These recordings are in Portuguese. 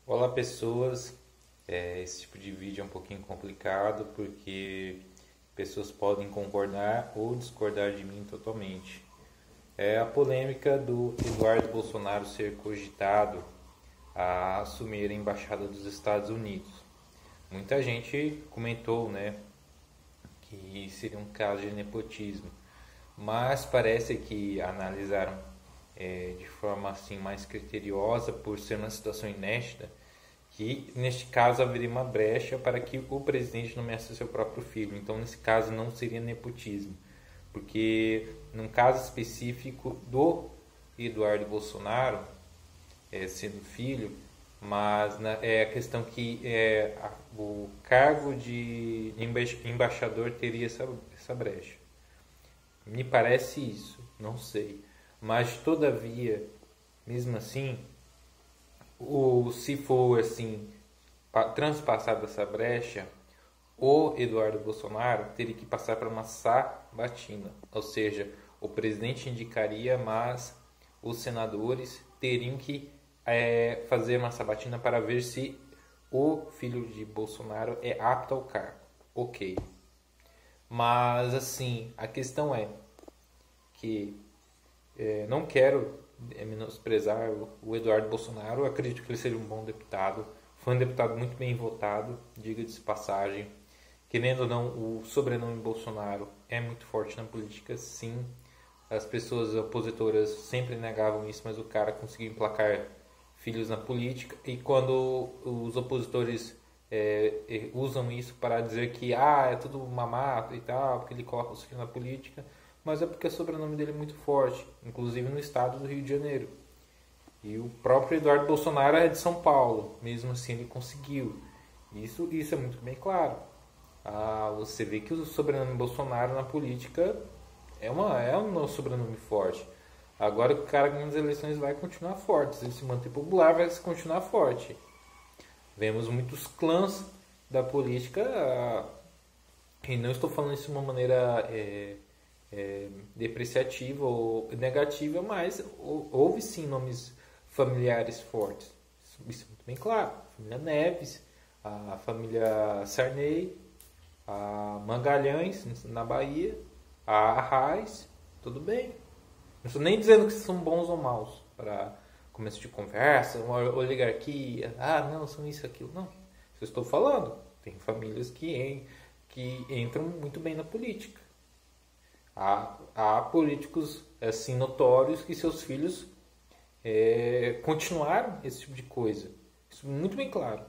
Olá pessoas, esse tipo de vídeo é um pouquinho complicado porque pessoas podem concordar ou discordar de mim totalmente. É a polêmica do Eduardo Bolsonaro ser cogitado a assumir a embaixada dos Estados Unidos. Muita gente comentou, que seria um caso de nepotismo, mas parece que analisaram de forma assim mais criteriosa, por ser uma situação inédita, que neste caso haveria uma brecha para que o presidente nomeasse seu próprio filho. Então, nesse caso, não seria nepotismo, porque num caso específico do Eduardo Bolsonaro, sendo filho, mas é a questão que o cargo de embaixador teria essa brecha. Me parece isso, não sei. Mas, todavia, mesmo assim, se for assim, transpassada essa brecha, o Eduardo Bolsonaro teria que passar para uma sabatina. Ou seja, o presidente indicaria, mas os senadores teriam que fazer uma sabatina para ver se o filho de Bolsonaro é apto ao cargo. Ok. Mas, assim, a questão é que não quero menosprezar o Eduardo Bolsonaro. Eu acredito que ele seja um bom deputado. Foi um deputado muito bem votado, diga-se de passagem. Querendo ou não, o sobrenome Bolsonaro é muito forte na política, sim. As pessoas opositoras sempre negavam isso, mas o cara conseguiu emplacar filhos na política. E quando os opositores usam isso para dizer que é tudo mamato e tal, porque ele coloca os filhos na política, mas é porque o sobrenome dele é muito forte, inclusive no estado do Rio de Janeiro. E o próprio Eduardo Bolsonaro é de São Paulo, mesmo assim ele conseguiu. Isso é muito bem claro. Você vê que o sobrenome Bolsonaro na política é um sobrenome forte. Agora que o cara ganhando as eleições vai continuar forte. Se ele se manter popular, vai continuar forte. Vemos muitos clãs da política, e não estou falando isso de uma maneira depreciativa ou negativa, mas houve sim nomes familiares fortes. Isso é muito bem claro. A família Neves, a família Sarney, a Magalhães na Bahia, a Arraes, tudo bem. Não estou nem dizendo que são bons ou maus para começo de conversa, uma oligarquia, não, são isso, aquilo. Não. Eu estou falando. Tem famílias que entram muito bem na política. Há políticos assim notórios que seus filhos continuaram esse tipo de coisa. Isso é muito bem claro.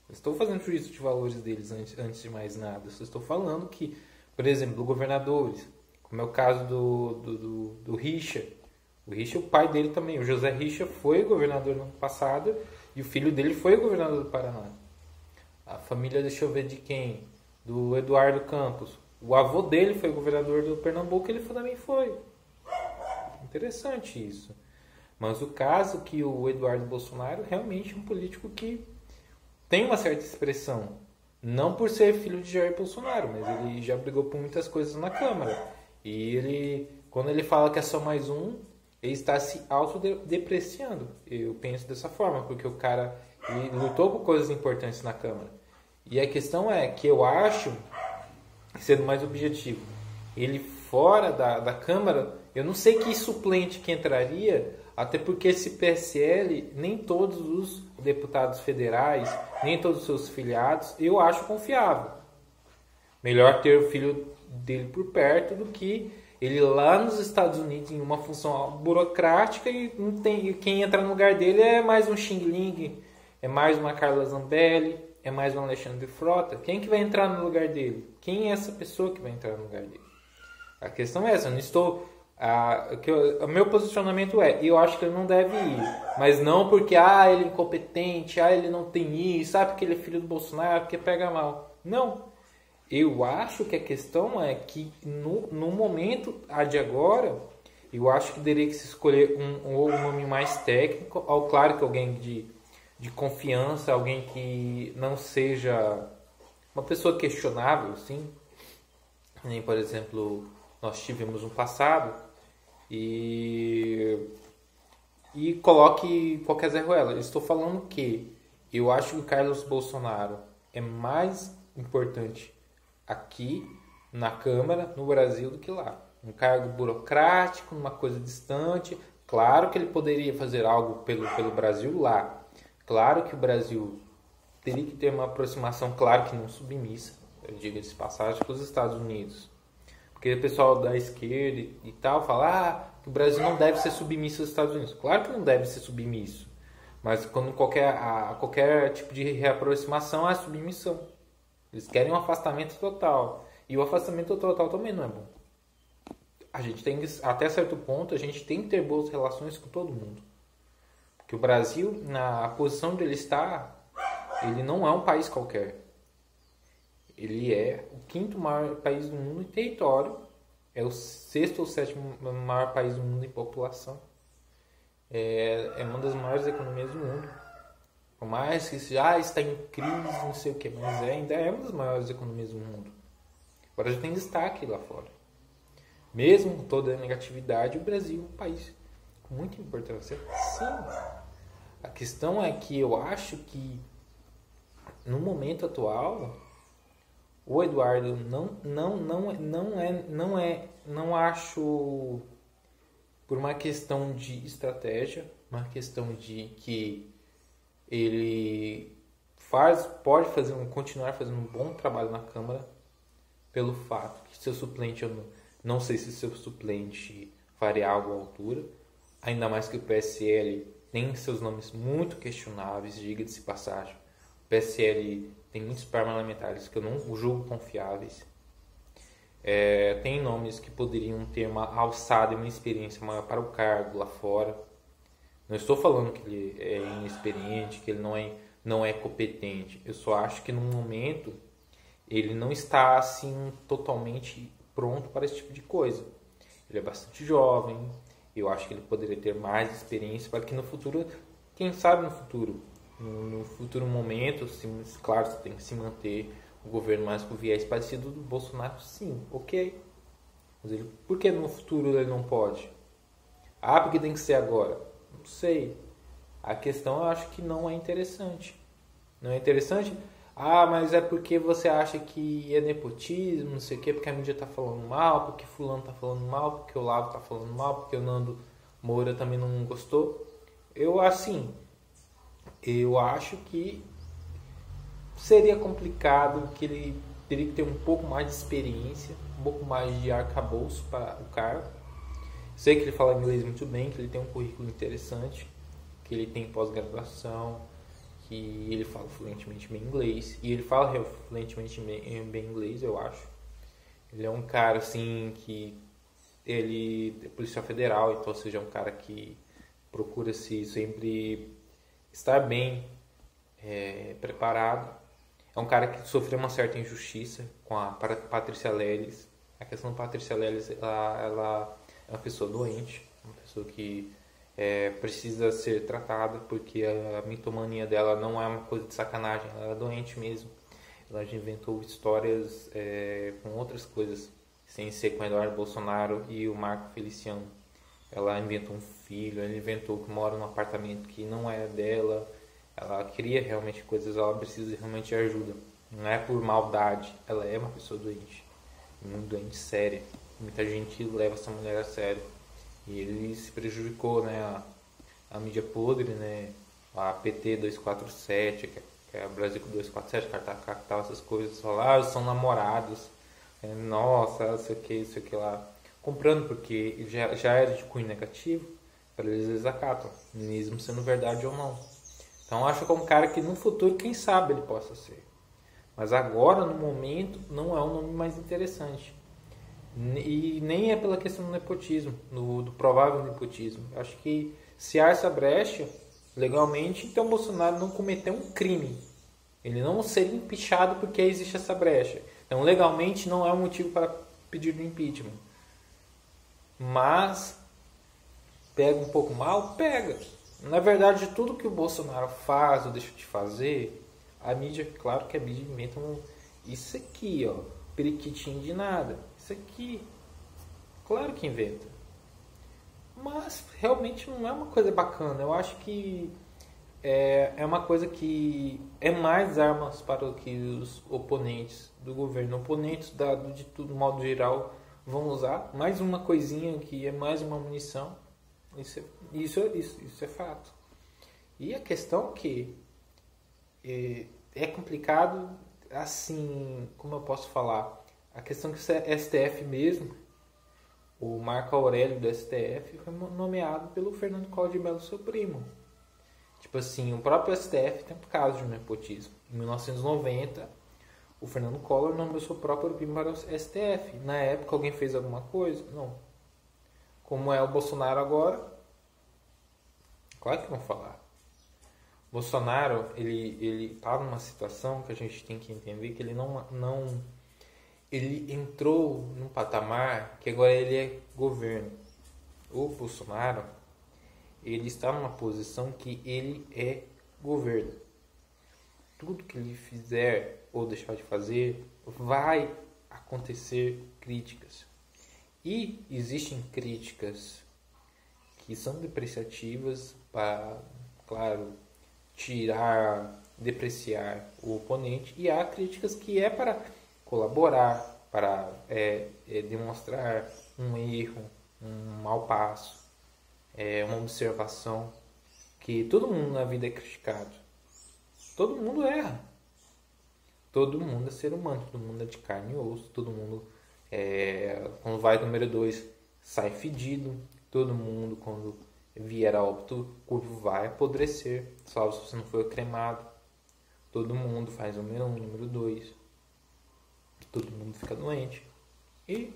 Eu estou fazendo juízo de valores deles antes de mais nada. Eu estou falando que, por exemplo, governadores, como é o caso do Richa. O Richa, o pai dele também, o José Richa, foi governador no ano passado e o filho dele foi governador do Paraná. A família, deixa eu ver de quem? Do Eduardo Campos. O avô dele foi governador do Pernambuco, ele também foi. Interessante isso. Mas o caso que o Eduardo Bolsonaro realmente é um político que tem uma certa expressão. Não por ser filho de Jair Bolsonaro, mas ele já brigou por muitas coisas na Câmara. E quando ele fala que é só mais um, ele está se autodepreciando. Eu penso dessa forma, porque o cara ele lutou por coisas importantes na Câmara. E a questão é que eu acho, sendo mais objetivo, ele fora da Câmara, eu não sei que suplente que entraria, até porque esse PSL, nem todos os deputados federais, nem todos os seus filiados, eu acho confiável. Melhor ter o filho dele por perto do que ele lá nos Estados Unidos em uma função burocrática e não tem, quem entra no lugar dele é mais um Xing Ling, é mais uma Carla Zambelli, é mais um Alexandre Frota. Quem que vai entrar no lugar dele? Quem é essa pessoa que vai entrar no lugar dele? A questão é essa. Eu não estou... o meu posicionamento eu acho que ele não deve ir. Mas não porque ele é incompetente, ele não tem isso, porque ele é filho do Bolsonaro, porque pega mal. Não. Eu acho que a questão é que no momento de agora, eu acho que teria que se escolher um nome mais técnico. Claro que alguém de confiança, alguém que não seja uma pessoa questionável, sim. Nem, por exemplo, nós tivemos no passado e coloque qualquer Zé Ruela. Eu estou falando que Eu acho que o Carlos Bolsonaro é mais importante aqui na Câmara, no Brasil, do que lá. Um cargo burocrático, uma coisa distante. Claro que ele poderia fazer algo pelo Brasil lá. Claro que o Brasil teria que ter uma aproximação, claro que não submissa, diga-se de passagem, com os Estados Unidos. Porque o pessoal da esquerda e tal fala que o Brasil não deve ser submisso aos Estados Unidos. Claro que não deve ser submisso. Mas quando qualquer tipo de reaproximação é submissão. Eles querem um afastamento total. E o afastamento total também não é bom. A gente tem que, até certo ponto, a gente tem que ter boas relações com todo mundo. Porque o Brasil, na posição onde ele está, ele não é um país qualquer. Ele é o 5º maior país do mundo em território. É o 6º ou 7º maior país do mundo em população. É uma das maiores economias do mundo. Por mais que já está em crise, não sei o que, mas ainda é uma das maiores economias do mundo. Agora já tem destaque lá fora. Mesmo com toda a negatividade, o Brasil é um país com muita importância. Sim. A questão é que eu acho que no momento atual o Eduardo não acho, por uma questão de estratégia, uma questão de que ele pode continuar fazendo um bom trabalho na Câmara, pelo fato que seu suplente, eu não sei se seu suplente faria algo à altura, ainda mais que o PSL tem seus nomes muito questionáveis, diga-se de passagem. O PSL tem muitos parlamentares que eu não julgo confiáveis. Tem nomes que poderiam ter uma alçada e uma experiência maior para o cargo lá fora. Não estou falando que ele é inexperiente, que ele não é competente. Eu só acho que no momento ele não está assim totalmente pronto para esse tipo de coisa. Ele é bastante jovem. Eu acho que ele poderia ter mais experiência para que no futuro, quem sabe no futuro momento, claro, você tem que se manter o governo mais com viés parecido do Bolsonaro, sim, ok. Mas por que no futuro ele não pode? Porque tem que ser agora. Não sei. A questão eu acho que não é interessante. Não é interessante? Mas é porque você acha que é nepotismo, não sei o quê, porque a mídia tá falando mal, porque fulano tá falando mal, porque o Lavo tá falando mal, porque o Nando Moura também não gostou. Eu acho que seria complicado, que ele teria que ter um pouco mais de experiência, um pouco mais de arcabouço para o cargo. Sei que ele fala inglês muito bem, que ele tem um currículo interessante, que ele tem pós-graduação, que ele fala fluentemente bem inglês. E ele fala fluentemente bem inglês, eu acho. Ele é um cara, assim, que ele é policial federal, então, ou seja, é um cara que procura se sempre estar bem preparado. É um cara que sofreu uma certa injustiça com a Patrícia Leles. A questão da Patrícia Leles, ela é uma pessoa doente, uma pessoa que precisa ser tratada, porque a mitomania dela não é uma coisa de sacanagem, ela é doente mesmo. Ela já inventou histórias com outras coisas, sem ser com o Eduardo Bolsonaro e o Marco Feliciano. Ela inventou um filho, ela inventou que mora num apartamento que não é dela. Ela cria realmente coisas, ela precisa realmente de ajuda. Não é por maldade, ela é uma pessoa doente, muito doente, séria. Muita gente leva essa mulher a sério. E ele se prejudicou, né? A mídia podre, né? A PT 247, que é a Brasil 247, Cartacactal, essas coisas. Falar, são namorados. Nossa, isso aqui lá. Comprando, porque já era de cunho negativo, para eles acatam, mesmo sendo verdade ou não. Então acho que é um cara que no futuro, quem sabe, ele possa ser. Mas agora, no momento, não é o nome mais interessante. E nem é pela questão do nepotismo, do provável nepotismo. Eu acho que se há essa brecha, legalmente, então o Bolsonaro não cometeu um crime. Ele não seria empichado porque existe essa brecha. Então, legalmente, não é um motivo para pedir o impeachment. Mas, pega um pouco mal? Pega. Na verdade, tudo que o Bolsonaro faz ou deixa de fazer, a mídia, claro que a mídia inventa isso aqui, ó, periquitinho de nada. Isso aqui, claro que inventa. Mas realmente não é uma coisa bacana. Eu acho que é uma coisa que é mais armas para que os oponentes do governo, oponentes de tudo, modo geral, vão usar. Mais uma coisinha que é mais uma munição. Isso é fato. E a questão que é complicado, assim, como eu posso falar? A questão que o STF mesmo, o Marco Aurélio do STF, foi nomeado pelo Fernando Collor de Mello, seu primo. Tipo assim, o próprio STF tem um caso de nepotismo. Em 1990, o Fernando Collor nomeou seu próprio primo para o STF. Na época, alguém fez alguma coisa? Não. Como é o Bolsonaro agora? Claro que vão falar. Bolsonaro, ele tá numa situação que a gente tem que entender que ele não ele entrou num patamar que agora ele é governo. O Bolsonaro, ele está numa posição que ele é governo. Tudo que ele fizer ou deixar de fazer, vai acontecer críticas. E existem críticas que são depreciativas para, claro, depreciar o oponente, e há críticas que é para colaborar, para demonstrar um erro, um mau passo, uma observação, que todo mundo na vida é criticado. Todo mundo erra. Todo mundo é ser humano, todo mundo é de carne e osso, todo mundo, quando vai número 2, sai fedido, todo mundo, quando vier a óbito, o corpo vai apodrecer, salvo se você não for cremado. Todo mundo faz número 1, número 2. Todo mundo fica doente. E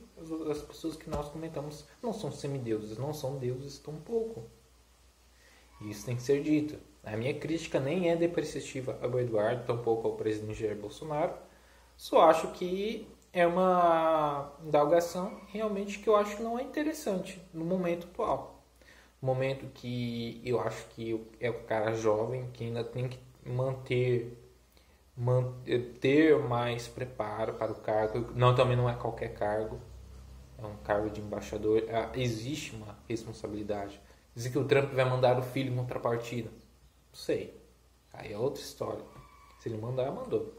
as pessoas que nós comentamos não são semideuses, não são deuses tampouco. Isso tem que ser dito. A minha crítica nem é depreciativa ao Eduardo, tampouco ao presidente Jair Bolsonaro. Só acho que é uma indagação realmente que eu acho que não é interessante no momento atual. No momento que eu acho que é o cara jovem que ainda tem que ter mais preparo para o cargo. Não, também não é qualquer cargo. É um cargo de embaixador. Existe uma responsabilidade. Dizer que o Trump vai mandar o filho em contrapartida. Não sei. Aí é outra história. Se ele mandar, mandou.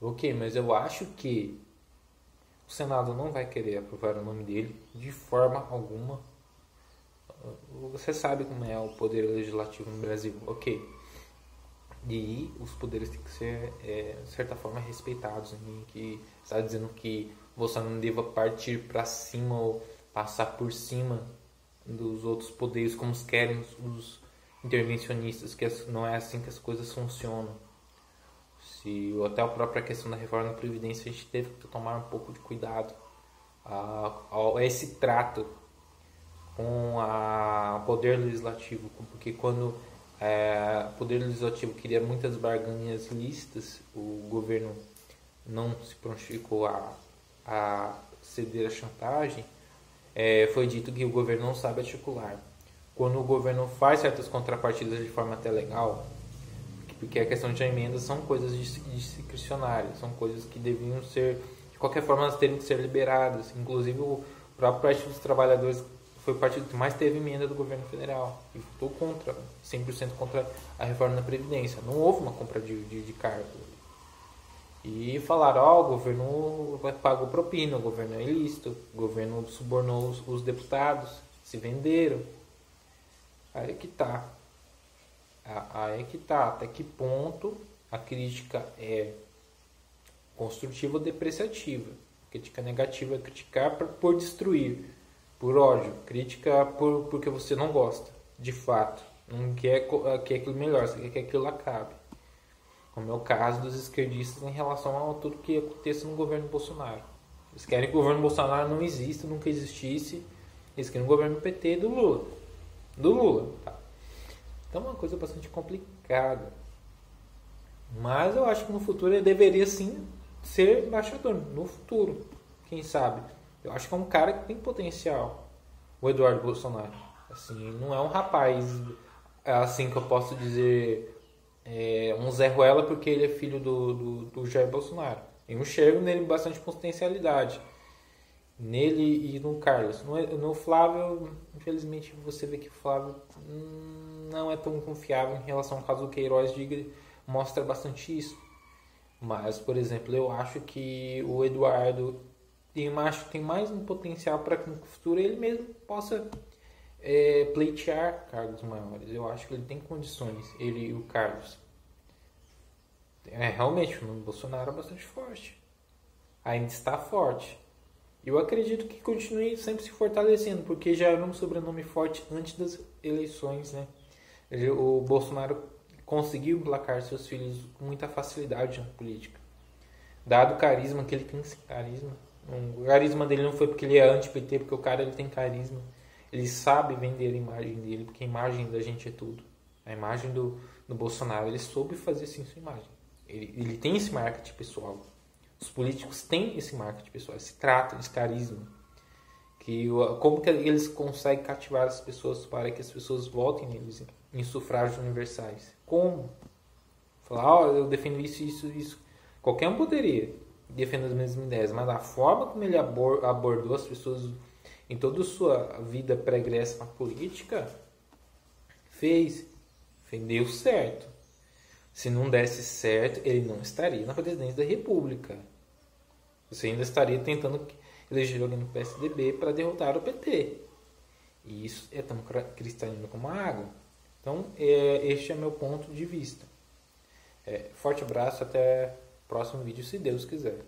Ok, mas eu acho que o Senado não vai querer aprovar o nome dele de forma alguma. Você sabe como é o poder legislativo no Brasil. Ok. E os poderes têm que ser, de certa forma, respeitados. Que está dizendo que você não deva partir para cima ou passar por cima dos outros poderes, como querem os intervencionistas, que não é assim que as coisas funcionam. Até a própria questão da reforma da Previdência, a gente teve que tomar um pouco de cuidado a esse trato com o poder legislativo, porque quando o poder legislativo queria muitas barganhas lícitas, o governo não se prontificou a ceder à chantagem. Foi dito que o governo não sabe articular. Quando o governo faz certas contrapartidas de forma até legal, porque a questão de emendas são coisas discricionárias, são coisas que deviam ser, de qualquer forma, elas teriam que ser liberadas. Inclusive, o próprio Partido dos Trabalhadores foi o partido que mais teve emenda do governo federal e votou 100% contra a reforma da Previdência. Não houve uma compra de cargo. E falaram, o governo pagou propina, o governo é ilícito, o governo subornou os deputados, se venderam. Aí que tá. Até que ponto a crítica é construtiva ou depreciativa. Crítica negativa é criticar por destruir, por ódio. Crítica porque você não gosta, de fato. Não quer aquilo melhor, você quer que aquilo acabe. Como é o caso dos esquerdistas em relação a tudo que aconteça no governo Bolsonaro. Eles querem que o governo Bolsonaro não exista, nunca existisse. Eles querem o governo PT do Lula. Tá? Então é uma coisa bastante complicada. Mas eu acho que no futuro ele deveria sim ser embaixador. No futuro, quem sabe. Eu acho que é um cara que tem potencial. O Eduardo Bolsonaro. Assim, não é um rapaz assim que eu posso dizer um Zé Ruela porque ele é filho do Jair Bolsonaro. Eu enxergo nele bastante potencialidade. nele e no Carlos. No Flávio, infelizmente, você vê que o Flávio não é tão confiável em relação ao caso do Queiroz, mostra bastante isso. Mas, por exemplo, eu acho que o Eduardo tem mais um potencial para que no futuro ele mesmo possa pleitear cargos maiores. Eu acho que ele tem condições, ele e o Carlos. Realmente, o Bolsonaro é bastante forte. Ainda está forte. Eu acredito que continue sempre se fortalecendo, porque já era um sobrenome forte antes das eleições, né? O Bolsonaro conseguiu emplacar seus filhos com muita facilidade na política. Dado o carisma que ele tem, carisma. O carisma dele não foi porque ele é anti-PT, porque o cara ele tem carisma. Ele sabe vender a imagem dele, porque a imagem da gente é tudo. A imagem do Bolsonaro, ele soube fazer sim sua imagem. Ele tem esse marketing pessoal. Os políticos têm esse marketing pessoal, esse trato, esse carisma. Como que eles conseguem cativar as pessoas para que as pessoas votem neles em sufrágios universais? Como? Falar, eu defendo isso, isso, isso. Qualquer um poderia defender as mesmas ideias, mas a forma como ele abordou as pessoas em toda a sua vida pregressa na política, deu certo. Se não desse certo, ele não estaria na presidência da República. Você ainda estaria tentando eleger alguém no PSDB para derrotar o PT. E isso é tão cristalino como a água. Então, este é meu ponto de vista. Forte abraço, até o próximo vídeo, se Deus quiser.